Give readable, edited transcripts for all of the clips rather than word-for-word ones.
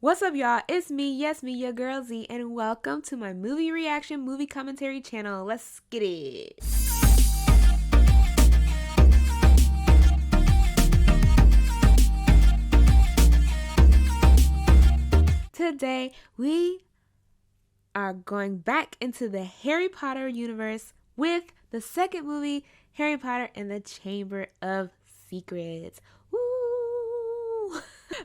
What's up, y'all? It's me, yes, me, your girl Z, and welcome to my movie reaction, movie commentary channel. Let's get it. Today, we are going back into the Harry Potter universe with the second movie, Harry Potter and the Chamber of Secrets. Woo!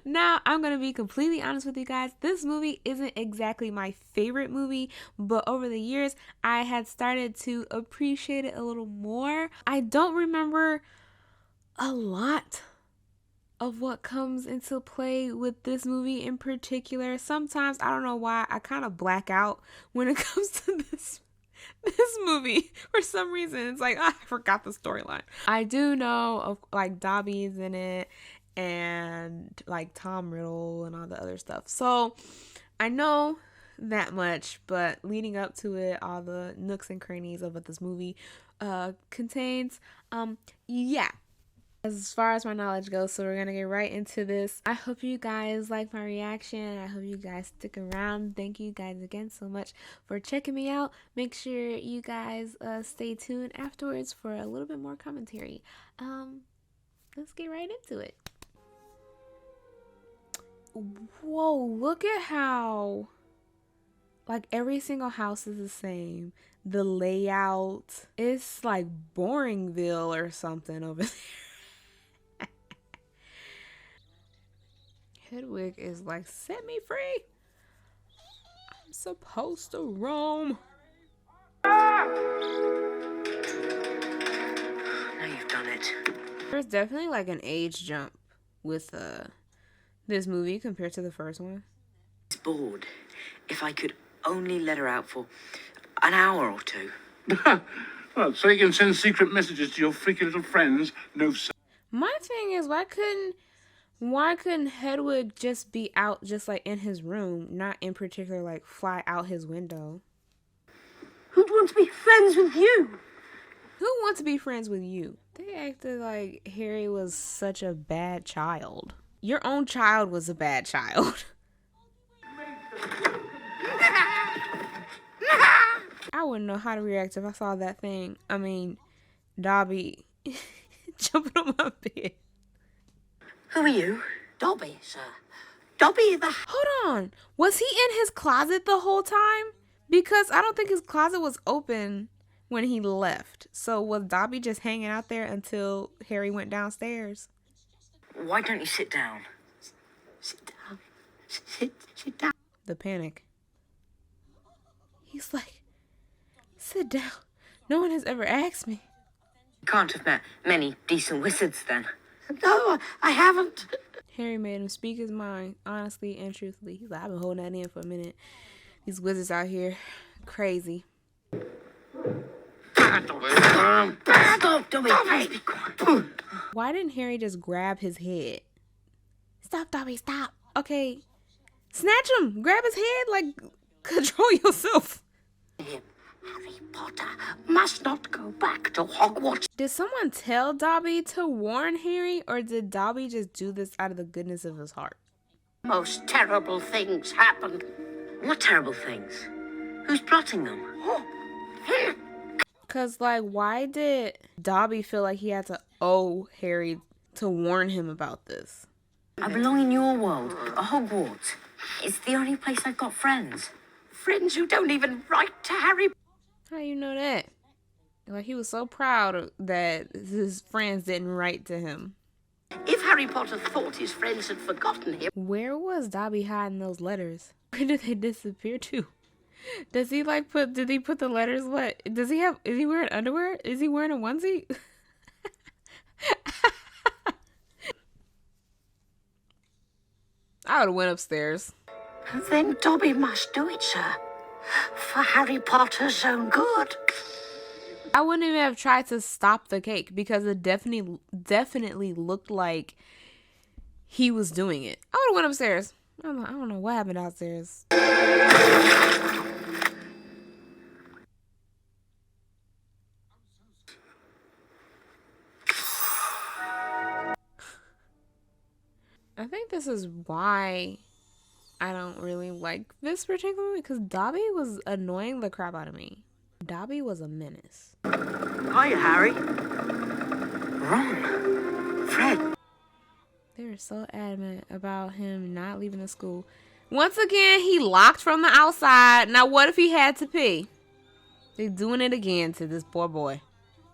Now, I'm going to be completely honest with you guys. This movie isn't exactly my favorite movie, but over the years, I had started to appreciate it a little more. I don't remember a lot of what comes into play with this movie in particular. Sometimes, I don't know why, I kind of black out when it comes to this movie. For some reason, it's like, I forgot the storyline. I do know of like Dobby's in it and like Tom Riddle and all the other stuff. So I know that much, but leading up to it, all the nooks and crannies of what this movie contains, yeah. As far as my knowledge goes, so we're gonna get right into this. I hope you guys like my reaction. I hope you guys stick around. Thank you guys again so much for checking me out. Make sure you guys stay tuned afterwards for a little bit more commentary. Let's get right into it. Whoa, look at how like every single house is the same. The layout, it's like Boringville or something over there. Hedwig is like, set me free. I'm supposed to roam. Now you've done it. There's definitely like an age jump with this movie compared to the first one. It's bored. If I could only let her out for an hour or two. Well, so you can send secret messages to your freaky little friends? No, sir. My thing is, why couldn't Hedwig just be out, just like in his room, not in particular like fly out his window? Who'd want to be friends with you? Who wants to be friends with you? They acted like Harry was such a bad child. Your own child was a bad child. I wouldn't know how to react if I saw that thing. I mean, Dobby jumping on my bed. Who are you? Dobby, sir. Dobby the... Hold on. Was he in his closet the whole time? Because I don't think his closet was open when he left. So was Dobby just hanging out there until Harry went downstairs? Why don't you sit down? Sit down. Sit down. The panic. He's like, sit down. No one has ever asked me. You can't have met many decent wizards then. No, I haven't. Harry made him speak his mind, honestly and truthfully. He's like, I've been holding that in for a minute. These wizards out here, crazy. Stop, Dobby. Please be quiet. Why didn't Harry just grab his head? Stop, Dobby, stop. Okay, snatch him. Grab his head, like, control yourself. Harry Potter must not go back to Hogwarts. Did someone tell Dobby to warn Harry, or did Dobby just do this out of the goodness of his heart? Most terrible things happen. What terrible things? Who's plotting them? Cause like, why did Dobby feel like he had to owe Harry to warn him about this? I belong in your world, Hogwarts. It's the only place I've got friends. Friends who don't even write to Harry. How you know that? Like, he was so proud that his friends didn't write to him. If Harry Potter thought his friends had forgotten him. Where was Dobby hiding those letters? Where did they disappear to? Does he like did he put the letters, what? Is he wearing underwear? Is he wearing a onesie? I would have went upstairs. Then Dobby must do it, sir. For Harry Potter's own good. I wouldn't even have tried to stop the cake because it definitely looked like he was doing it. I would have went upstairs. I don't know what happened downstairs. I think this is why I don't really like this particular movie because Dobby was annoying the crap out of me. Dobby was a menace. Hiya, Harry. Ron. Fred. They were so adamant about him not leaving the school. Once again, he locked from the outside. Now, what if he had to pee? They're doing it again to this poor boy.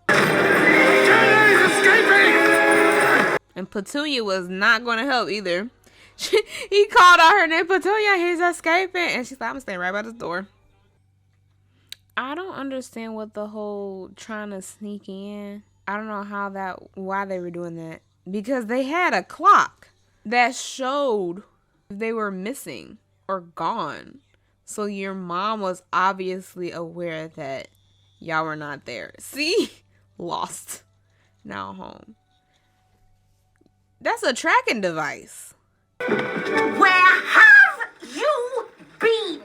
Jenny's escaping! And Petunia was not going to help either. He called out her name, Petunia, he's escaping. And she's like, I'm staying right by the door. I don't understand what the whole trying to sneak in. I don't know why they were doing that. Because they had a clock that showed they were missing or gone. So your mom was obviously aware that y'all were not there. See? Lost. Now home. That's a tracking device. Where have you been?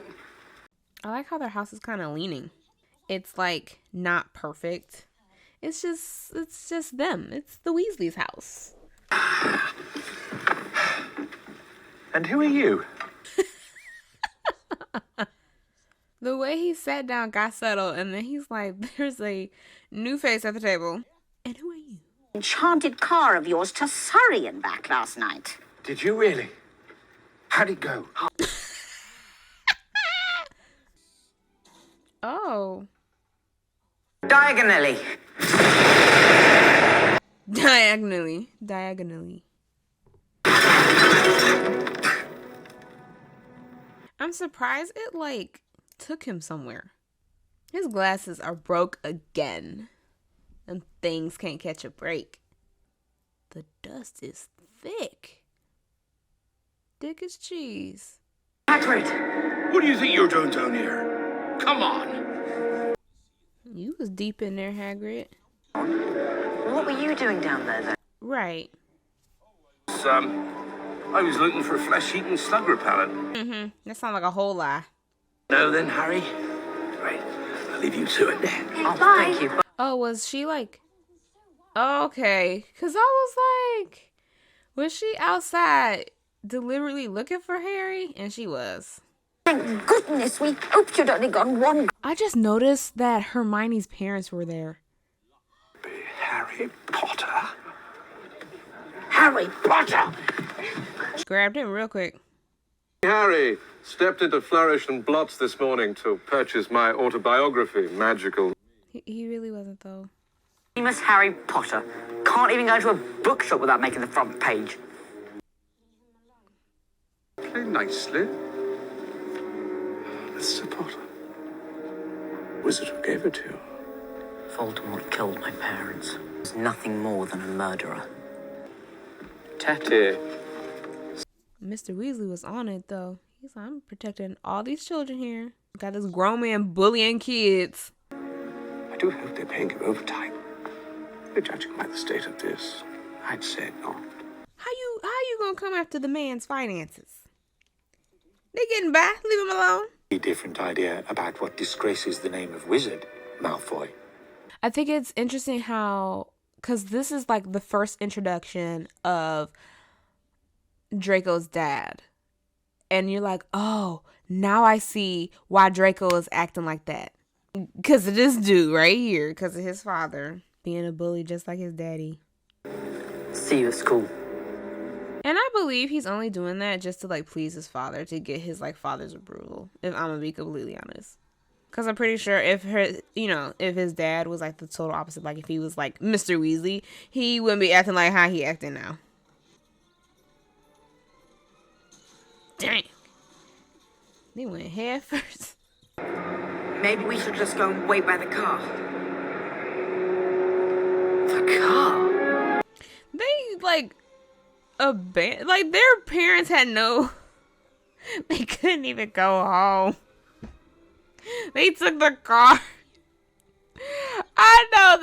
I like how their house is kind of leaning. It's like not perfect. It's just them. It's the Weasleys' house. And who are you? The way he sat down got settled, and then he's like, there's a new face at the table. And who are you? Enchanted car of yours to Surrey and back last night. Did you really? How'd it go? Oh. Diagonally. Diagonally. I'm surprised it took him somewhere. His glasses are broke again. And things can't catch a break. The dust is thick. Thick as cheese. Hagrid! What do you think you're doing down here? Come on! You was deep in there, Hagrid. What were you doing down there, then? Right. I was looking for flesh-eating slug repellent. That sounds like a whole lie. No, then, Harry. Right, I'll leave you to it then. Oh, thank you. Oh, was she okay. Because I was she outside deliberately looking for Harry? And she was. Thank goodness we hoped you'd only gone one. I just noticed that Hermione's parents were there. Harry Potter? Harry Potter! Grabbed him real quick. Harry stepped into Flourish and Blots this morning to purchase my autobiography, Magical. He really wasn't, though. Famous Harry Potter. Can't even go to a bookshop without making the front page. Play nicely. Mr. Potter. Wizard who gave it to you. Voldemort killed my parents. He was nothing more than a murderer. Tatty. Mr. Weasley was on it, though. He's like, I'm protecting all these children here. Got this grown man bullying kids. I do hope they're paying you overtime. But judging by the state of this, I'd say not. How you gonna come after the man's finances? They getting by. Leave him alone. A different idea about what disgraces the name of wizard, Malfoy. I think it's interesting how, because this is like the first introduction of Draco's dad. And you're like, oh, now I see why Draco is acting like that. Because of this dude right here. Because of his father being a bully just like his daddy. See you at school. And I believe he's only doing that just to please his father, to get his father's approval, if I'm gonna be completely honest. Because I'm pretty sure if his dad was the total opposite, if he was Mr. Weasley, he wouldn't be acting like how he acting now. Dang. They went head first. Maybe we should just go and wait by the car. The car? They their parents had they couldn't even go home. They took the car. I know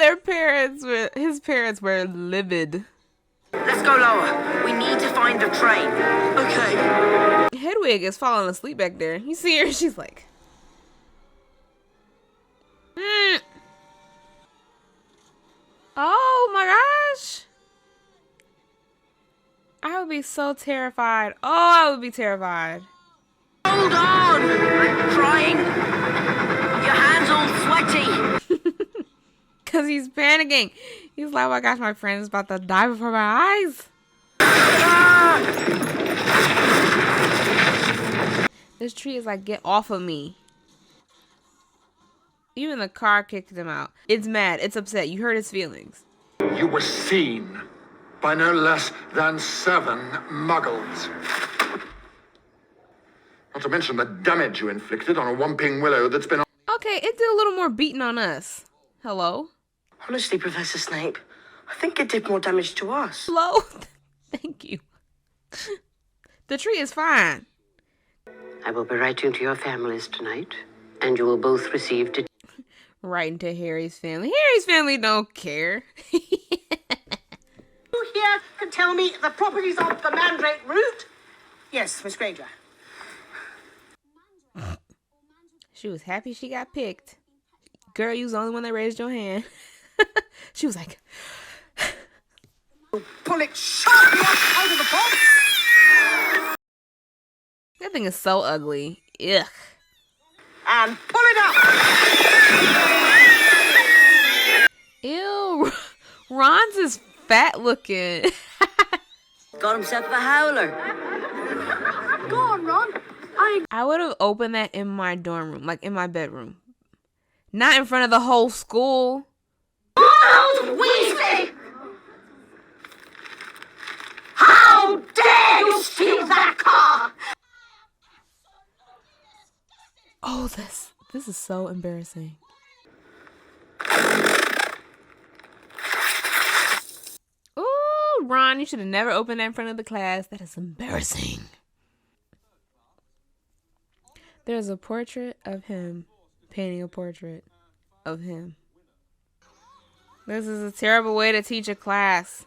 his parents were livid. Let's go lower. We need to find the train. Okay. Hedwig is falling asleep back there. You see her? She's like... Oh my gosh. I would be so terrified. Oh, I would be terrified. Hold on! I'm trying. Your hand's all sweaty. Because he's panicking. He's like, oh my gosh, my friend is about to die before my eyes. This tree is like, get off of me. Even the car kicked him out. It's mad. It's upset. You hurt its feelings. You were seen by no less than 7 muggles. Not to mention the damage you inflicted on a Whomping Willow that's been... Okay, it did a little more beating on us. Hello? Honestly, Professor Snape, I think it did more damage to us. Hello? Thank you. The tree is fine. I will be writing to your families tonight, and you will both receive... Writing to Harry's family. Harry's family don't care. You here can tell me the properties of the mandrake root? Yes, Miss Granger. She was happy she got picked. Girl, you was the only one that raised your hand. She was like... Pull it sharply out of the pot. That thing is so ugly. Ugh. And pull it up. Ew. Ron's is fat looking. Got himself a howler. Go on, Ron. I would have opened that in my dorm room, like in my bedroom. Not in front of the whole school. Oh, Weasley! How dare you steal that car? Oh, this is so embarrassing. Ooh, Ron, you should have never opened that in front of the class. That is embarrassing. There's a portrait of him painting a portrait of him. This is a terrible way to teach a class.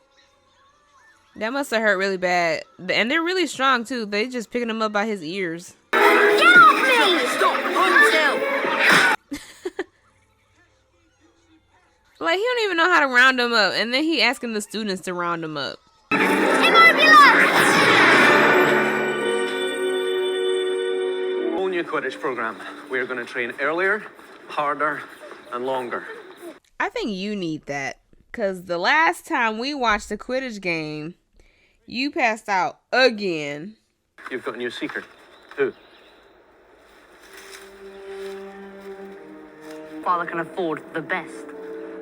That must have hurt really bad. And they're really strong, too. They just picking him up by his ears. Get off me! Stop! Hold still! Like, he don't even know how to round him up. And then he asking the students to round him up. Whole new Quidditch program. We're going to train earlier, harder, and longer. I think you need that. Because the last time we watched the Quidditch game, you passed out again. You've got a new secret. Who? Father can afford the best.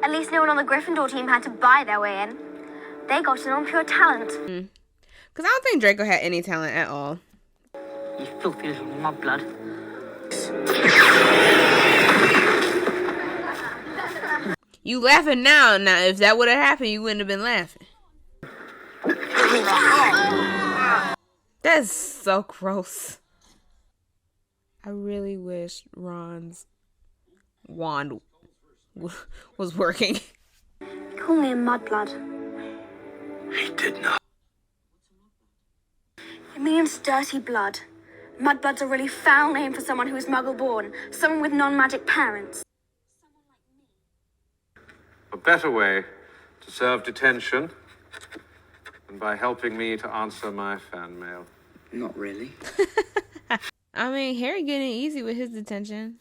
At least no one on the Gryffindor team had to buy their way in. They got in on pure talent. Because I don't think Draco had any talent at all. You filthy little mudblood. You laughing now. Now, if that would have happened, you wouldn't have been laughing. That's so gross. I really wish Ron's wand was working. Call me a mudblood. He did not. It means dirty blood. Mudblood's a really foul name for someone who is muggle-born. Someone with non-magic parents. A better way to serve detention than by helping me to answer my fan mail. Not really. I mean, Harry getting easy with his detention.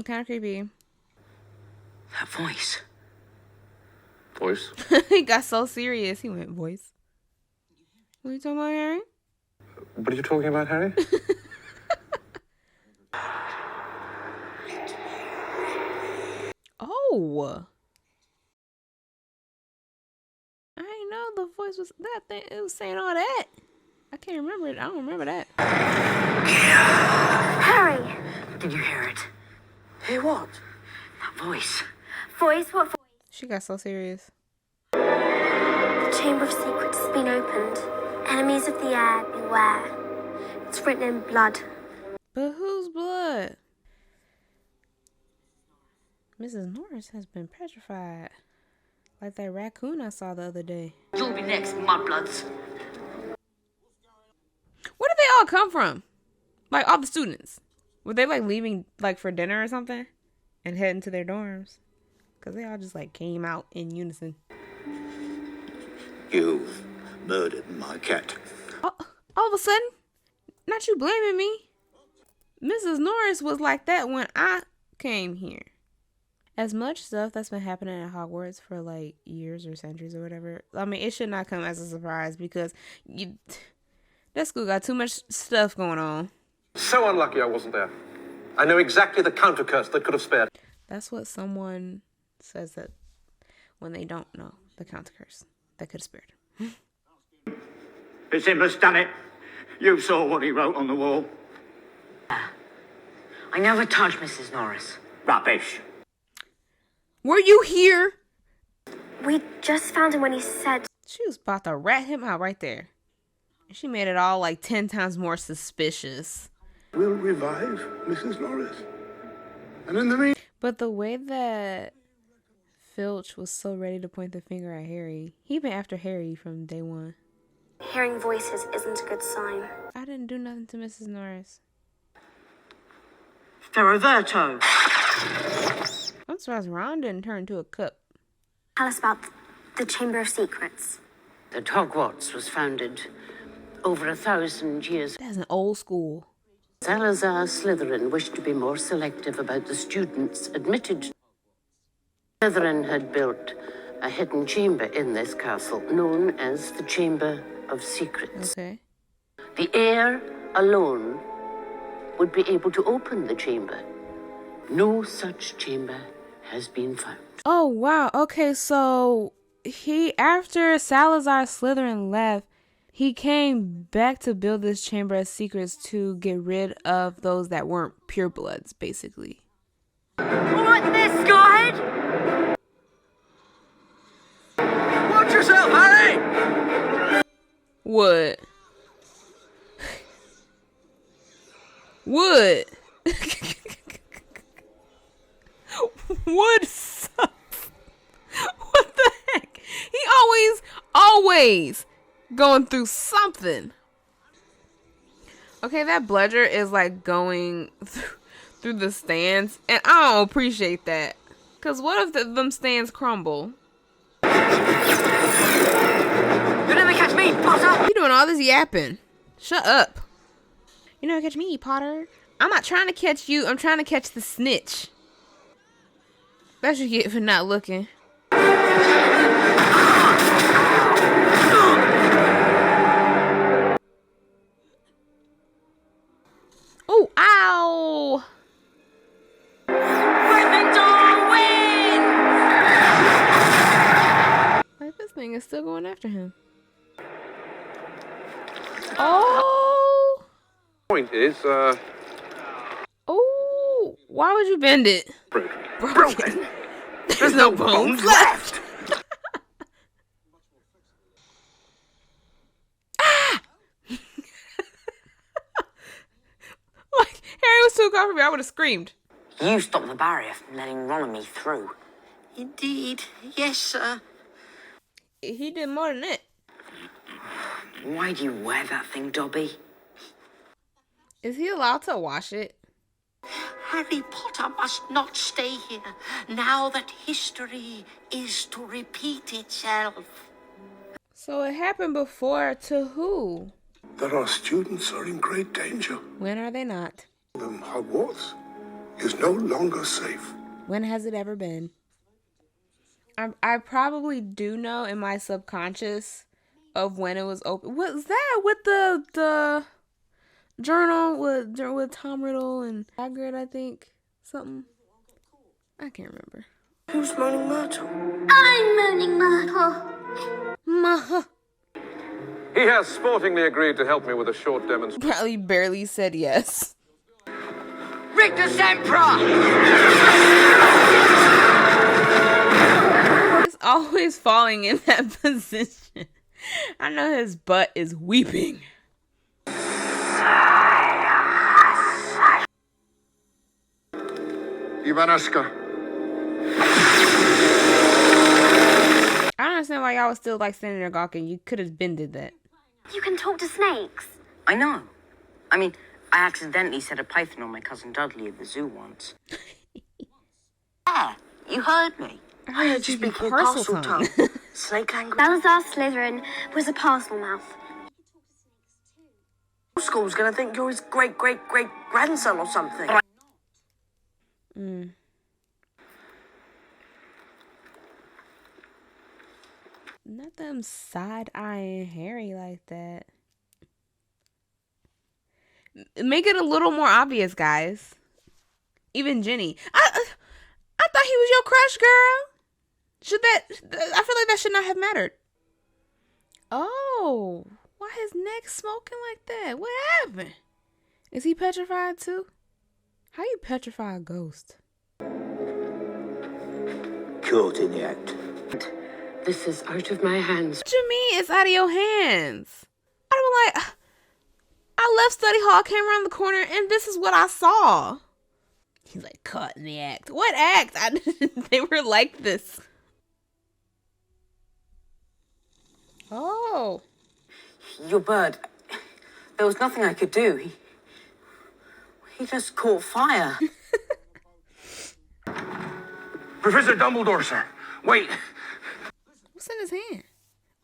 Kind of creepy. That voice. Voice? He got so serious. He went, voice. What are you talking about, Harry? What are you talking about, Harry? Oh. I didn't know the voice was that thing. It was saying all that. I can't remember it. I don't remember that. Harry! Did you hear it? Hear what? That voice. Voice? What voice? She got so serious. The Chamber of Secrets has been opened. Enemies of the air, beware. It's written in blood. But whose blood? Mrs. Norris has been petrified. Like that raccoon I saw the other day. You'll be next, mudbloods. Where did they all come from? Like, all the students. Were they, like, leaving, like, for dinner or something? And heading to their dorms? Because they all just, like, came out in unison. You've murdered my cat. All of a sudden, not you blaming me. Mrs. Norris was like that when I came here. As much stuff that's been happening at Hogwarts for like years or centuries or whatever, I mean, it should not come as a surprise because that school got too much stuff going on. So unlucky I wasn't there. I know exactly the counter curse that could have spared. That's what someone says that when they don't know the counter curse that could have spared. It's him that's done it. You saw what he wrote on the wall. I never touched Mrs. Norris. Rubbish. Were you here? We just found him when he said... She was about to rat him out right there. She made it all like 10 times more suspicious. We'll revive Mrs. Norris. And in the meantime... But the way that Filch was so ready to point the finger at Harry, he been after Harry from day one. Hearing voices isn't a good sign. I didn't do nothing to Mrs. Norris. Ferroverto. I'm surprised Ron didn't turn into a cup. Tell us about the Chamber of Secrets. That Hogwarts was founded over 1,000 years. That's an old school. Salazar Slytherin wished to be more selective about the students admitted. Slytherin had built a hidden chamber in this castle known as the Chamber of Secrets. Okay. The heir alone would be able to open the chamber. No such chamber has been found. Oh, wow. Okay, so after Salazar Slytherin left, he came back to build this Chamber of Secrets to get rid of those that weren't purebloods, basically. What this, guide? Watch yourself, Harry! What? What? Wood sucks. What the heck? He always going through something. Okay, that bludger is like going through the stands, and I don't appreciate that. Cause what if them stands crumble? You'll never catch me, Potter! You doing all this yapping? Shut up. You never catch me, Potter. I'm not trying to catch you. I'm trying to catch the snitch. That's what you get for not looking. Oh, ow! Gryffindor wins! Like, this thing is still going after him. Oh! Point is, Oh! Why would you bend it? broken. There's no bones left! Ah! Like, Harry was too comfortable. I would have screamed. You stopped the barrier from letting Ron and me through. Indeed. Yes, sir. He did more than that. Why do you wear that thing, Dobby? Is he allowed to wash it? Harry Potter must not stay here now that history is to repeat itself. So it happened before to who? That our students are in great danger. When are they not? Hogwarts is no longer safe. When has it ever been? I probably do know in my subconscious of when it was open. Was that with the journal with Tom Riddle and Hagrid, I think? Something. I can't remember. Who's Moaning Myrtle? I'm Moaning Myrtle. He has sportingly agreed to help me with a short demonstration. Probably barely said yes. Rictus Sempra! He's always falling in that position. I know his butt is weeping. Ivanaska. I don't understand why y'all was still like standing there gawking. You could have been did that. You can talk to snakes. I know. I mean, I accidentally set a python on my cousin Dudley at the zoo once. Yeah, you heard me. I heard you speak Parseltongue. Snake language? Salazar Slytherin was a parcel mouth. School's gonna think you're his great-great-great-grandson or something. Not them side-eyeing Harry like that. Make it a little more obvious, guys. Even Ginny. I thought he was your crush, girl. I feel like that should not have mattered. Oh, why his neck smoking like that? What happened? Is he petrified too? How you petrify a ghost? Caught in the act. This is out of my hands. What you mean it's out of your hands? I left study hall, came around the corner, and this is what I saw. He's like, caught in the act. What act? They were like this. Oh. Your bird. There was nothing I could do. He just caught fire. Professor Dumbledore, sir. Wait. What's in his hand?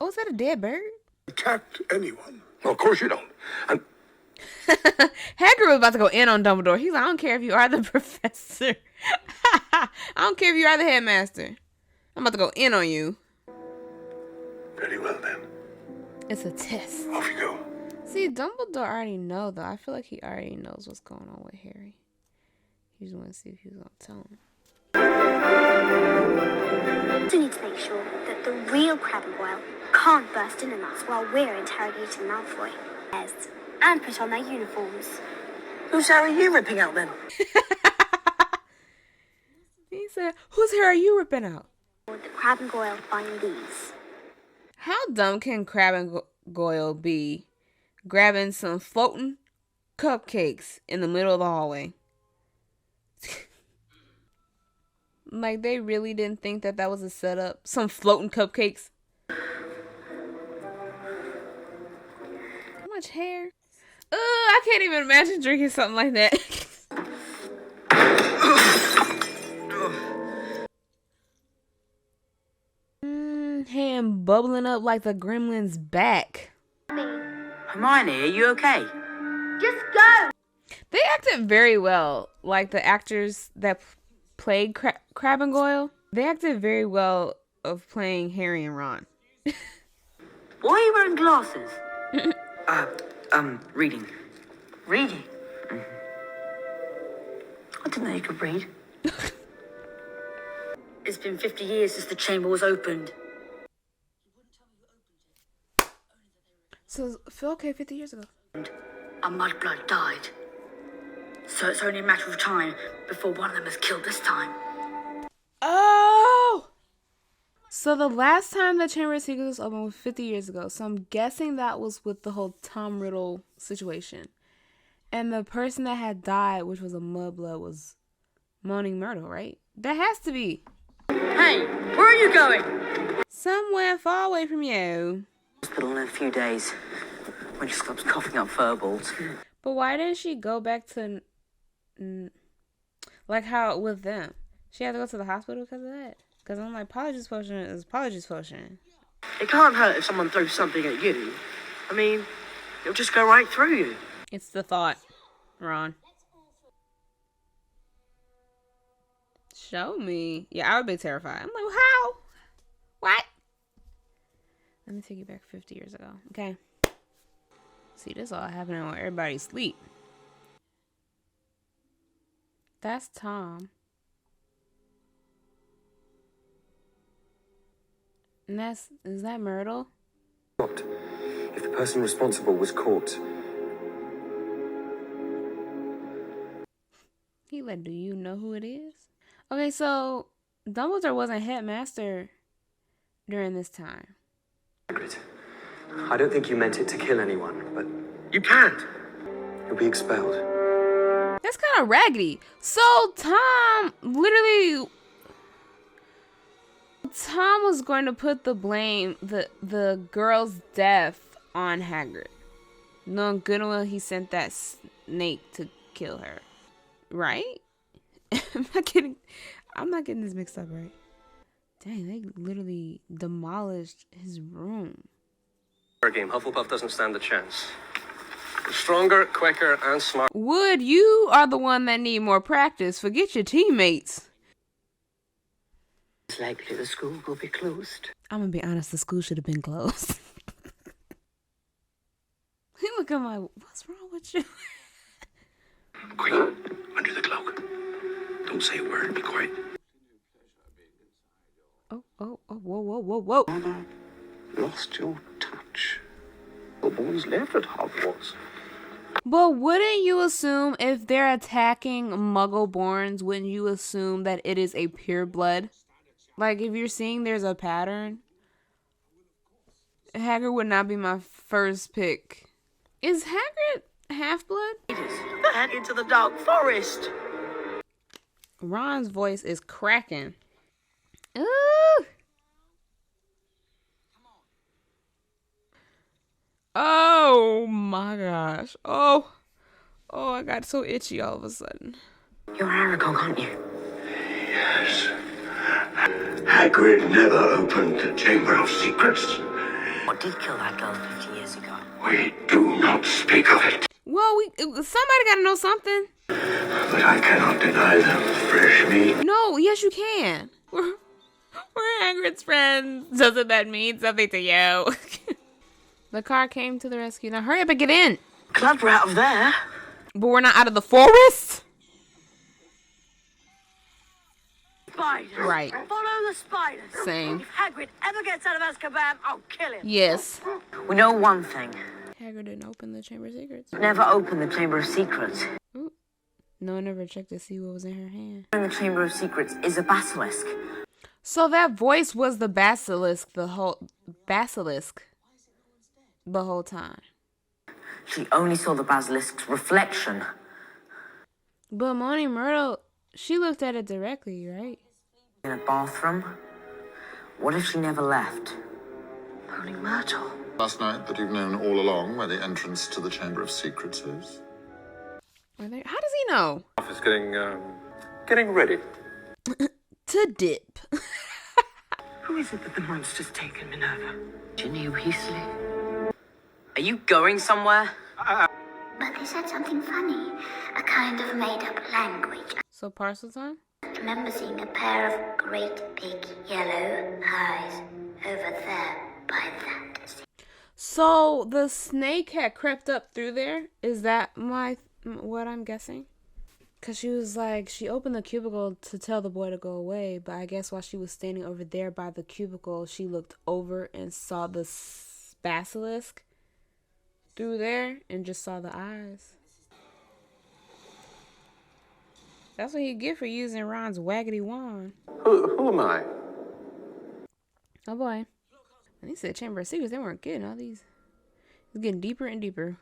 Oh, is that a dead bird? Attacked anyone. Well, of course you don't. And Hagrid was about to go in on Dumbledore. He's like, I don't care if you are the professor. I don't care if you are the headmaster. I'm about to go in on you. very well then. It's a test. Off you go. See, Dumbledore already know though. I feel like he already knows what's going on with Harry. He just want to see if he was gonna tell him. We need to make sure that the real Crabbe and Goyle can't burst in on us while we're interrogating Malfoy. Yes, and put on their uniforms. Whose hair are you ripping out then? He said, whose hair are you ripping out? Or the Crabbe and Goyle find these. How dumb can Crabbe and Goyle be grabbing some floating cupcakes in the middle of the hallway? Like, they really didn't think that that was a setup? Some floating cupcakes? How much hair? I can't even imagine drinking something like that. Hand bubbling up like the gremlin's back. Hermione, are you okay? Just go! They acted very well. Like the actors that played Crabbe and Goyle, they acted very well of playing Harry and Ron. Why are you wearing glasses? Reading. Reading? I didn't know you could read. It's been 50 years since the chamber was opened. So, Phil, okay, 50 years ago. A mudblood died. So it's only a matter of time before one of them is killed this time. Oh! So the last time the Chamber of Secrets was open was 50 years ago. So I'm guessing that was with the whole Tom Riddle situation. And the person that had died, which was a mudblood, was Moaning Myrtle, right? That has to be. Hey, where are you going? Somewhere far away from you. Hospital in a few days. When she stops coughing up furballs. But why didn't she go back to... like how with them? She had to go to the hospital because of that? Because I'm like, Polyjuice Potion is Polyjuice Potion. It can't hurt if someone throws something at you. I mean, it'll just go right through you. It's the thought, Ron. Show me. Yeah, I would be terrified. I'm like, how? What? Let me take you back 50 years ago. Okay. See, this all happening while everybody's asleep. That's Tom. And is that Myrtle? What if the person responsible was caught? He like, do you know who it is? Okay, so Dumbledore wasn't headmaster during this time. Hagrid, I don't think you meant it to kill anyone, but You can't. you'll be expelled. That's kind of raggedy. So Tom was going to put the blame, the girl's death on Hagrid. Knowing good and well he sent that snake to kill her. Right? I'm not getting this mixed up, right? Dang, they literally demolished his room. Our game, Hufflepuff doesn't stand a chance. Stronger, quicker, and smarter. Wood, you are the one that need more practice. Forget your teammates. It's likely the school will be closed. I'm gonna be honest, the school should have been closed. He look at my, what's wrong with you? Quick, under the cloak. Don't say a word, be quiet. Whoa. Lost your touch. The boys left at Hogwarts. But wouldn't you assume if they're attacking Muggle-borns, wouldn't you assume that it is a pure blood? Like, if you're seeing there's a pattern, Hagrid would not be my first pick. Is Hagrid half-blood? Head into the dark forest. Ron's voice is cracking. Ooh! Oh my gosh. Oh, I got so itchy all of a sudden. You're Aragog, aren't you? Yes. Hagrid never opened the Chamber of Secrets. What did kill that girl 50 years ago? We do not speak of it. Well, somebody gotta know something. But I cannot deny them fresh meat. No, yes you can. We're Hagrid's friends. Doesn't that mean something to you? The car came to the rescue. Now hurry up and get in. Glad we're out of there. But we're not out of the forest? Spiders. Right. Follow the spiders. Same. If Hagrid ever gets out of Azkaban, I'll kill him. Yes. We know one thing. Hagrid didn't open the Chamber of Secrets. Never opened the Chamber of Secrets. Ooh. No one ever checked to see what was in her hand. In the Chamber of Secrets is a basilisk. So that voice was the basilisk the whole time. She only saw the basilisk's reflection. But Moaning Myrtle, she looked at it directly, right? In a bathroom. What if she never left? Moaning Myrtle. Last night that you've known all along where the entrance to the Chamber of Secrets is. How does he know? Is getting ready. To dip. Who is it that the monster's taken, Minerva? Ginny Weasley. Are you going somewhere? But they said something funny, a kind of made-up language. So Parselton? I remember seeing a pair of great big yellow eyes over there by that. So the snake had crept up through there? Is that what I'm guessing? Because she was like, she opened the cubicle to tell the boy to go away, but I guess while she was standing over there by the cubicle, she looked over and saw the basilisk through there and just saw the eyes. That's what you get for using Ron's waggedy wand. Who am I? Oh boy. When he said Chamber of Secrets, they weren't kidding. All these. It's getting deeper and deeper.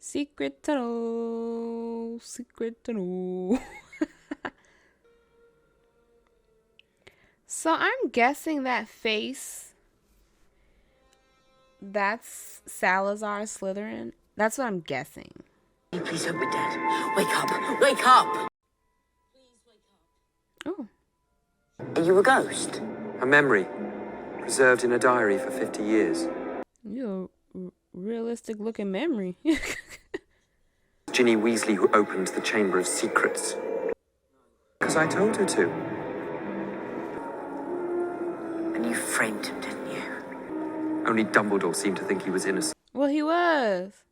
Secret tunnel. Secret tunnel. So I'm guessing that face, that's Salazar Slytherin. That's what I'm guessing. Please don't be dead. Wake up! Wake up! Oh. Are you a ghost? A memory, preserved in a diary for 50 years. You're a realistic looking memory. Ginny Weasley who opened the Chamber of Secrets. Because I told her to. And you framed him, didn't you? Only Dumbledore seemed to think he was innocent. Well, he was.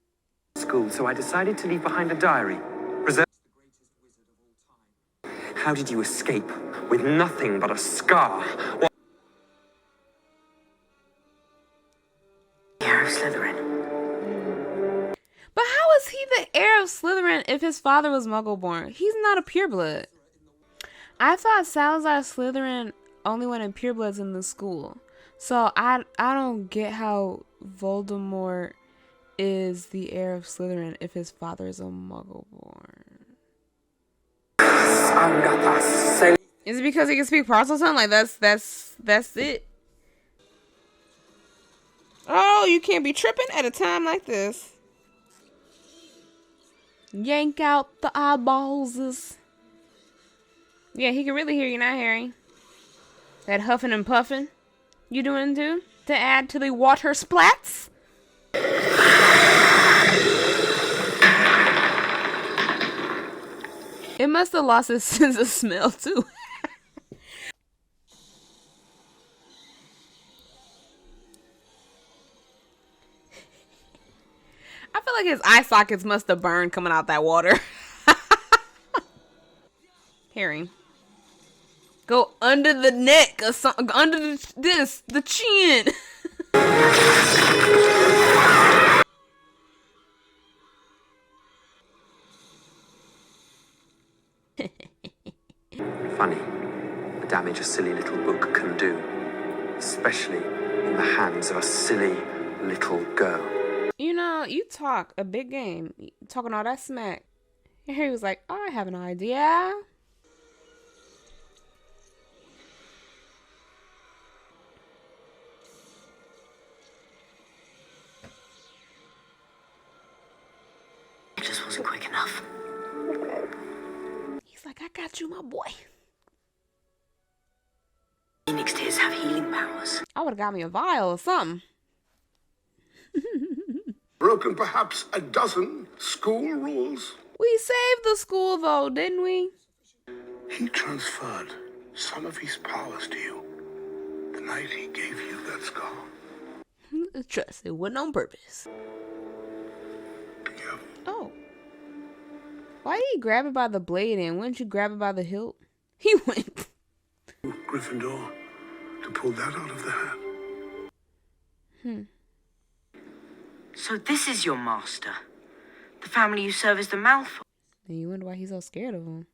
School, so I decided to leave behind a diary. Preserved. How did you escape with nothing but a scar? Heir of Slytherin. But how is he the heir of Slytherin if his father was Muggle-born? He's not a pureblood. I thought Salazar Slytherin only wanted purebloods in the school. So I don't get how Voldemort is the heir of Slytherin if his father is a Muggle-born. Is it because he can speak Parselton? Like that's it. Oh, you can't be tripping at a time like this. Yank out the eyeballs. Yeah, he can really hear you, not Harry. That huffing and puffing you doing too? To add to the water splats? It must have lost its sense of smell too. I feel like his eye sockets must have burned coming out that water. Harry. Go under the neck or something. Under the chin. Funny, the damage a silly little book can do, especially in the hands of a silly little girl. You know, you talk a big game, talking all that smack. And Harry was like, oh, I have an idea. It just wasn't quick enough. He's like, I got you, my boy. Phoenix tears have healing powers. I would have got me a vial or something. Broken perhaps a dozen school rules. We saved the school though, didn't we? He transferred some of his powers to you the night he gave you that scar. Trust, it wasn't on purpose. Yeah. Oh. Why did he grab it by the blade and wouldn't you grab it by the hilt? He went. Gryffindor to pull that out of the hat. So this is your master? The family you serve as the Malfoy? And you wonder why he's so scared of him.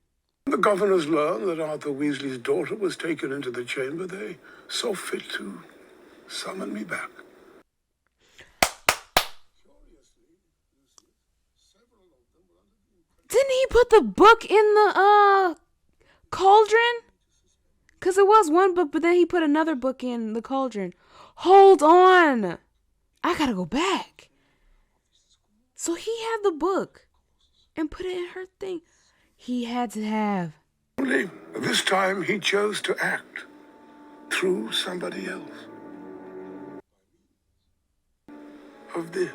The governors learned that Arthur Weasley's daughter was taken into the chamber. They saw fit to summon me back. Didn't he put the book in the cauldron? Because it was one book, but then he put another book in the cauldron. Hold on. I gotta go back. So he had the book and put it in her thing. He had to have. Only this time he chose to act through somebody else. Of this.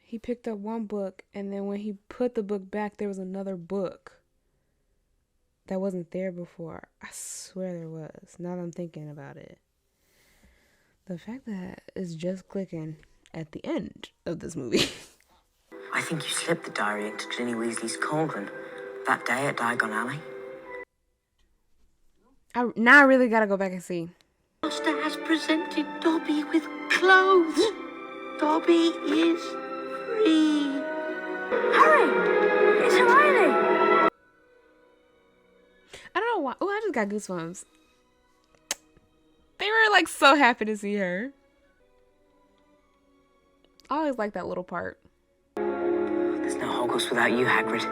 He picked up one book, and then when he put the book back, there was another book that wasn't there before. I swear there was. Now that I'm thinking about it. The fact that it's just clicking at the end of this movie. I think you slipped the diary into Ginny Weasley's cauldron that day at Diagon Alley. Now I really gotta go back and see. Master has presented Dobby with clothes. Dobby is free. Harry! It's Hermione! I don't know why. Oh, I just got goosebumps. They were like so happy to see her. I always like that little part. There's no Hogwarts without you, Hagrid.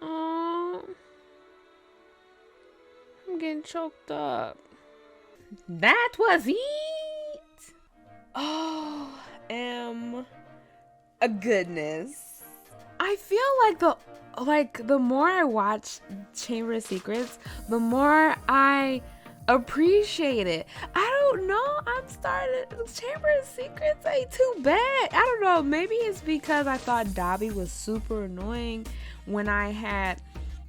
Oh, I'm getting choked up. That was it. Oh, a goodness. I feel like the more I watch Chamber of Secrets, the more I appreciate it. I don't know. I'm starting. Chamber of Secrets ain't too bad. I don't know. Maybe it's because I thought Dobby was super annoying when I had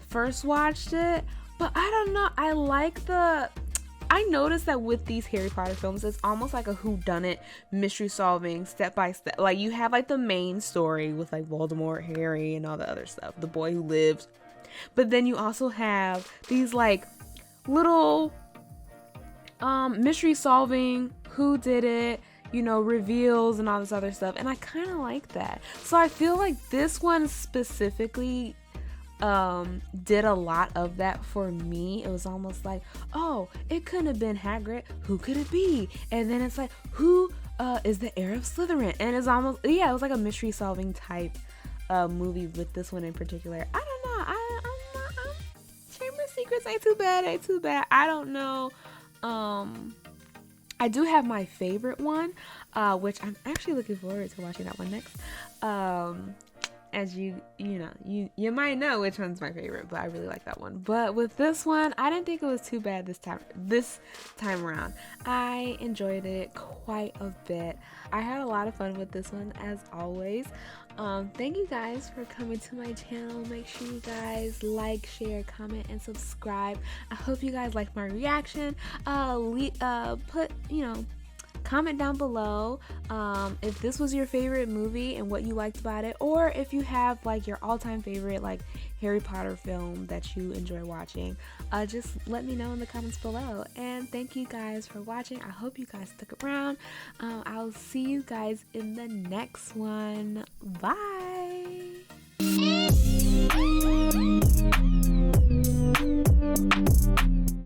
first watched it. But I don't know. I noticed that with these Harry Potter films, it's almost like a whodunit mystery solving step by step. Like you have like the main story with like Voldemort, Harry, and all the other stuff. The boy who lives. But then you also have these like little mystery solving, who did it, reveals and all this other stuff. And I kind of like that. So I feel like this one specifically did a lot of that for me. It was almost like, oh, it couldn't have been Hagrid. Who could it be? And then it's like, who is the heir of Slytherin? And it's almost, it was like a mystery solving type movie with this one in particular. I don't know. I'm Chamber of Secrets ain't too bad. I don't know. I do have my favorite one, which I'm actually looking forward to watching that one next. As you might know which one's my favorite, but I really like that one. But with this one, I didn't think it was too bad this time around. I enjoyed it quite a bit. I had a lot of fun with this one, as always. Thank you guys for coming to my channel. Make sure you guys like, share, comment, and subscribe. I hope you guys like my reaction. Comment down below if this was your favorite movie and what you liked about it, or if you have like your all-time favorite like Harry Potter film that you enjoy watching. Just let me know in the comments below. And thank you guys for watching. I hope you guys stuck around. I'll see you guys in the next one. Bye.